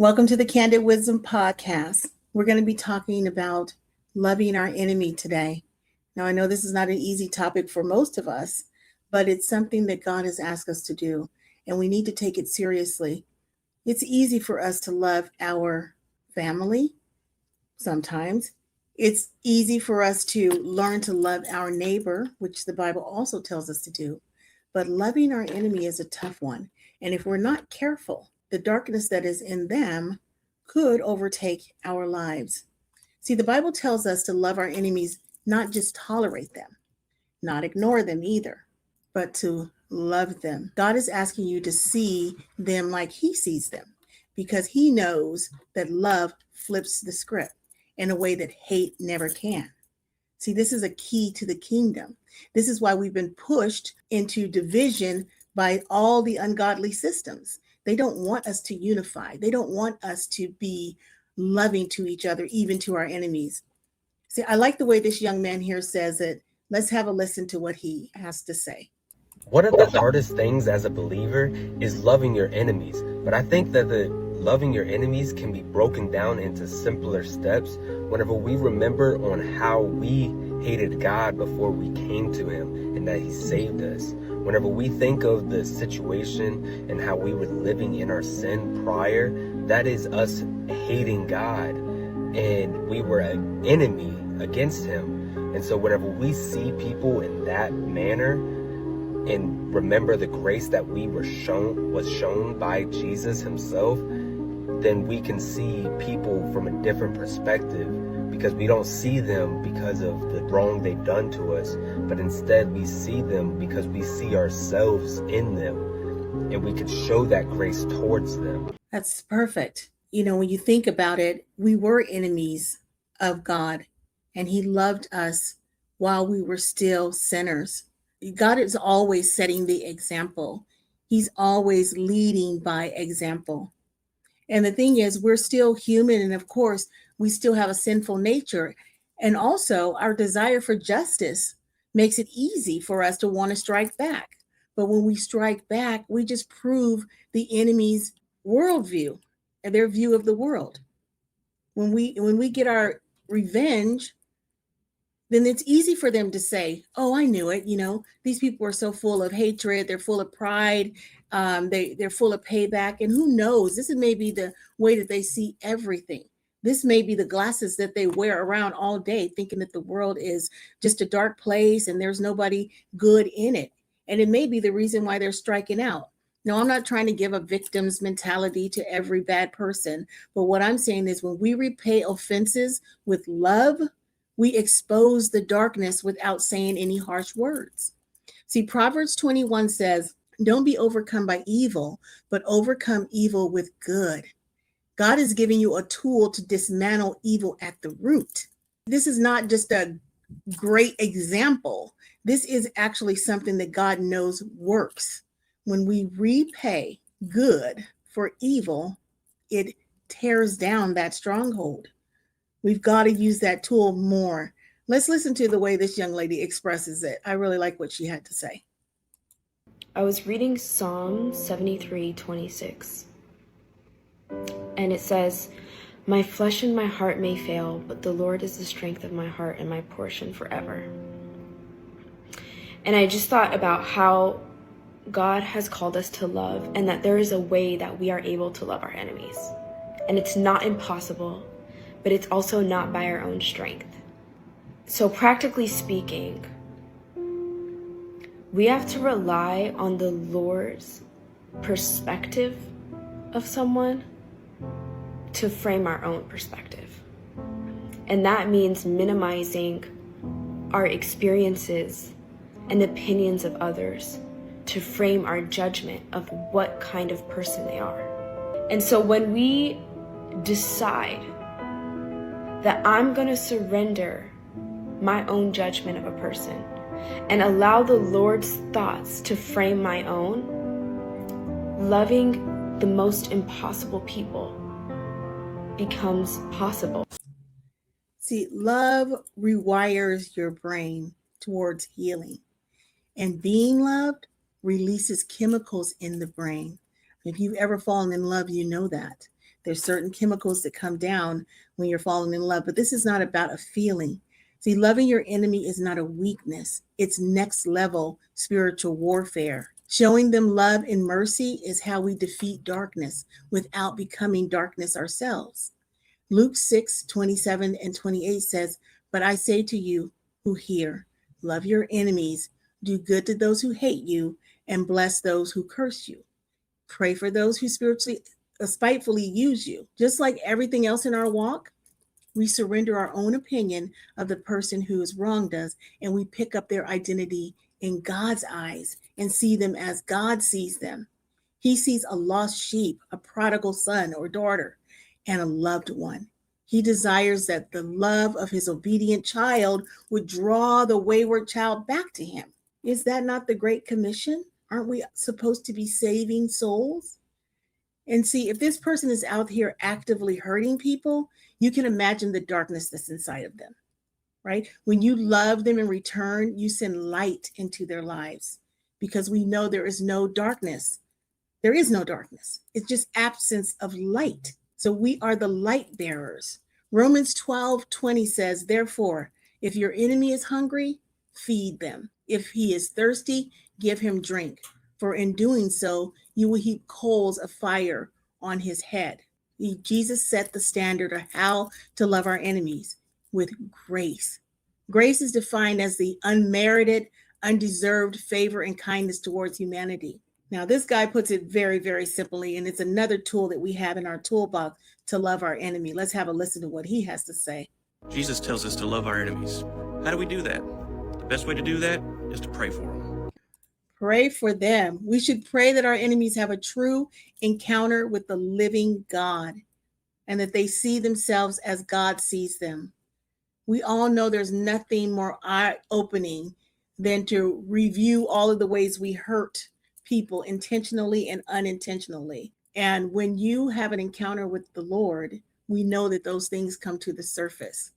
Welcome to the Candid Wisdom Podcast. We're going to be talking about loving our enemy today. Now, I know this is not an easy topic for most of us, but it's something that God has asked us to do, and we need to take it seriously. It's easy for us to love our family sometimes. It's easy for us to learn to love our neighbor, which the Bible also tells us to do. But loving our enemy is a tough one. And if we're not careful, the darkness that is in them could overtake our lives. See, the Bible tells us to love our enemies, not just tolerate them, not ignore them either, but to love them. God is asking you to see them like He sees them, because He knows that love flips the script in a way that hate never can. See, this is a key to the kingdom. This is why we've been pushed into division by all the ungodly systems. They don't want us to unify. They don't want us to be loving to each other, even to our enemies. See, I like the way this young man here says it. Let's have a listen to what he has to say. One of the hardest things as a believer is loving your enemies. But I think that loving your enemies can be broken down into simpler steps whenever we remember on how we hated God before we came to Him and that He saved us. Whenever we think of the situation and how we were living in our sin prior, that is us hating God, and we were an enemy against Him. And so whenever we see people in that manner and remember the grace that was shown by Jesus Himself, then we can see people from a different perspective, because we don't see them because of the wrong they've done to us, but instead we see them because we see ourselves in them, and we can show that grace towards them. That's perfect. You know, when you think about it, we were enemies of God, and He loved us while we were still sinners. God is always setting the example. He's always leading by example. And the thing is, we're still human. And of course, we still have a sinful nature. And also, our desire for justice makes it easy for us to want to strike back. But when we strike back, we just prove the enemy's worldview and their view of the world. When we get our revenge, then it's easy for them to say, oh, I knew it. You know, these people are so full of hatred. They're full of pride. They're full of payback. And who knows, this is maybe the way that they see everything. This may be the glasses that they wear around all day, thinking that the world is just a dark place and there's nobody good in it. And it may be the reason why they're striking out. Now, I'm not trying to give a victim's mentality to every bad person. But what I'm saying is, when we repay offenses with love, we expose the darkness without saying any harsh words. See, Proverbs 21 says, don't be overcome by evil, but overcome evil with good. God is giving you a tool to dismantle evil at the root. This is not just a great example. This is actually something that God knows works. When we repay good for evil, it tears down that stronghold. We've got to use that tool more. Let's listen to the way this young lady expresses it. I really like what she had to say. I was reading Psalm 73:26, and it says, "My flesh and my heart may fail, but the Lord is the strength of my heart and my portion forever." And I just thought about how God has called us to love, and that there is a way that we are able to love our enemies. And it's not impossible, but it's also not by our own strength. So practically speaking, we have to rely on the Lord's perspective of someone to frame our own perspective. And that means minimizing our experiences and opinions of others to frame our judgment of what kind of person they are. And so when we decide that I'm going to surrender my own judgment of a person and allow the Lord's thoughts to frame my own, loving the most impossible people becomes possible. See, love rewires your brain towards healing, and being loved releases chemicals in the brain. If you've ever fallen in love, you know that. There's certain chemicals that come down when you're falling in love, but this is not about a feeling. See, loving your enemy is not a weakness. It's next level spiritual warfare. Showing them love and mercy is how we defeat darkness without becoming darkness ourselves. Luke 6:27-28 says, "But I say to you who hear, love your enemies, do good to those who hate you, and bless those who curse you. Pray for those who spitefully use you." Just like everything else in our walk, we surrender our own opinion of the person who has wronged us, and we pick up their identity in God's eyes and see them as God sees them. He sees a lost sheep, a prodigal son or daughter, and a loved one. He desires that the love of his obedient child would draw the wayward child back to him. Is that not the Great Commission? Aren't we supposed to be saving souls? And see, if this person is out here actively hurting people, you can imagine the darkness that's inside of them, right? When you love them in return, you send light into their lives, because we know there is no darkness. There is no darkness. It's just absence of light. So we are the light bearers. Romans 12:20 says, "Therefore, if your enemy is hungry, feed them. If he is thirsty, give him drink. For in doing so, you will heap coals of fire on his head." Jesus set the standard of how to love our enemies with grace. Grace is defined as the unmerited, undeserved favor and kindness towards humanity. Now, this guy puts it very, very simply, and it's another tool that we have in our toolbox to love our enemy. Let's have a listen to what he has to say. Jesus tells us to love our enemies. How do we do that? The best way to do that is to pray for them. Pray for them. We should pray that our enemies have a true encounter with the living God, and that they see themselves as God sees them. We all know there's nothing more eye-opening than to review all of the ways we hurt people intentionally and unintentionally. And when you have an encounter with the Lord, we know that those things come to the surface.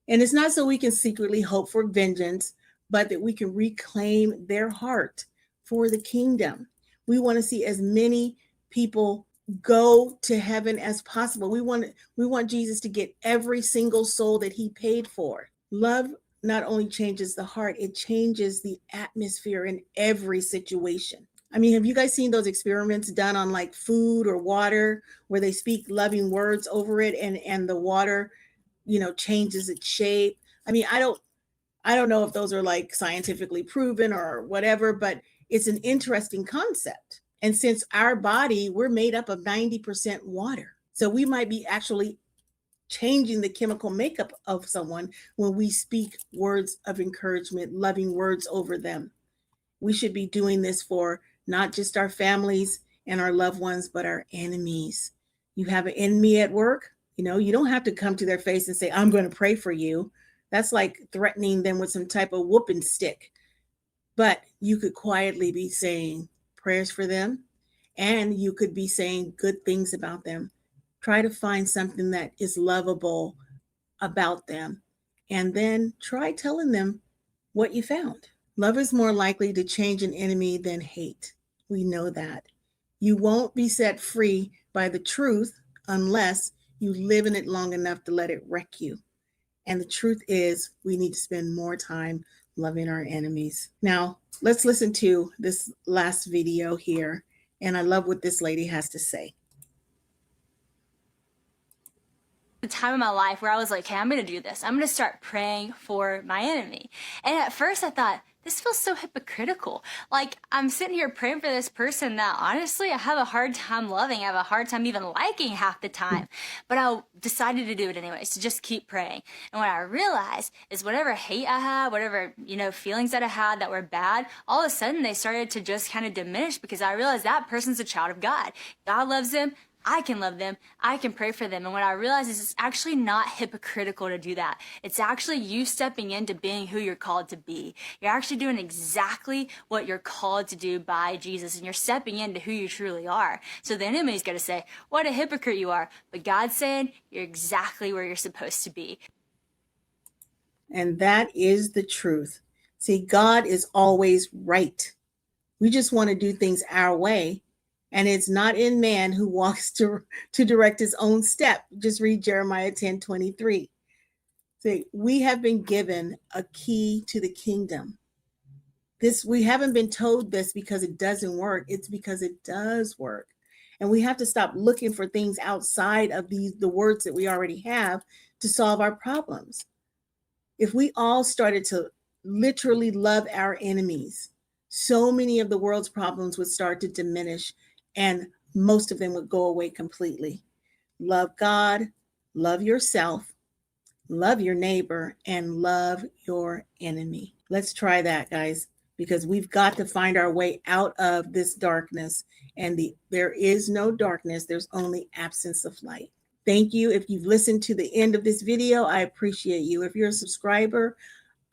And it's not so we can secretly hope for vengeance, but that we can reclaim their heart for the kingdom. We want to see as many people go to heaven as possible. We want Jesus to get every single soul that he paid for. Love not only changes the heart, it changes the atmosphere in every situation. I mean, have you guys seen those experiments done on like food or water where they speak loving words over it and the water, changes its shape? I mean, I don't know if those are like scientifically proven or whatever, but it's an interesting concept. And since our body, we're made up of 90% water. So we might be actually changing the chemical makeup of someone when we speak words of encouragement, loving words over them. We should be doing this for not just our families and our loved ones, but our enemies. You have an enemy at work, you don't have to come to their face and say, "I'm going to pray for you." That's like threatening them with some type of whooping stick. But you could quietly be saying prayers for them, and you could be saying good things about them. Try to find something that is lovable about them, and then try telling them what you found. Love is more likely to change an enemy than hate. We know that. You won't be set free by the truth unless you live in it long enough to let it wreck you. And the truth is, we need to spend more time loving our enemies. Now, let's listen to this last video here. And I love what this lady has to say. The time in my life where I was like, hey, I'm going to do this. I'm going to start praying for my enemy. And at first I thought, this feels so hypocritical. Like, I'm sitting here praying for this person that honestly I have a hard time loving. I have a hard time even liking half the time. But I decided to do it anyways, to just keep praying. And what I realized is whatever hate I had, whatever, feelings that I had that were bad, all of a sudden they started to just kind of diminish, because I realized that person's a child of God. God loves them. I can love them. I can pray for them. And what I realized is it's actually not hypocritical to do that. It's actually you stepping into being who you're called to be. You're actually doing exactly what you're called to do by Jesus, and you're stepping into who you truly are. So the enemy's going to say, what a hypocrite you are. But God's saying you're exactly where you're supposed to be. And that is the truth. See, God is always right. We just want to do things our way. And it's not in man who walks to direct his own step. Just read Jeremiah 10:23. So we have been given a key to the kingdom. We haven't been told this because it doesn't work. It's because it does work. And we have to stop looking for things outside of the words that we already have to solve our problems. If we all started to literally love our enemies, so many of the world's problems would start to diminish and most of them would go away completely. Love God, love yourself, love your neighbor, and love your enemy. Let's try that, guys, because we've got to find our way out of this darkness. And there is no darkness. There's only absence of light. Thank you. If you've listened to the end of this video, I appreciate you. If you're a subscriber,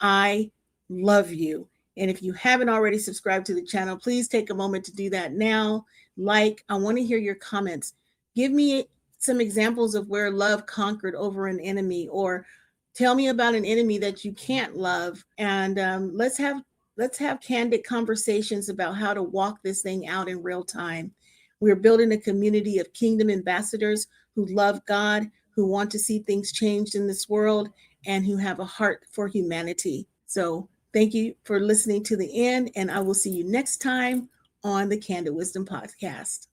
I love you. And if you haven't already subscribed to the channel, please take a moment to do that now. I want to hear your comments. Give me some examples of where love conquered over an enemy, or tell me about an enemy that you can't love. And let's have candid conversations about how to walk this thing out in real time. We're building a community of kingdom ambassadors who love God, who want to see things changed in this world, and who have a heart for humanity. So thank you for listening to the end, and I will see you next time on the Candid Wisdom Podcast.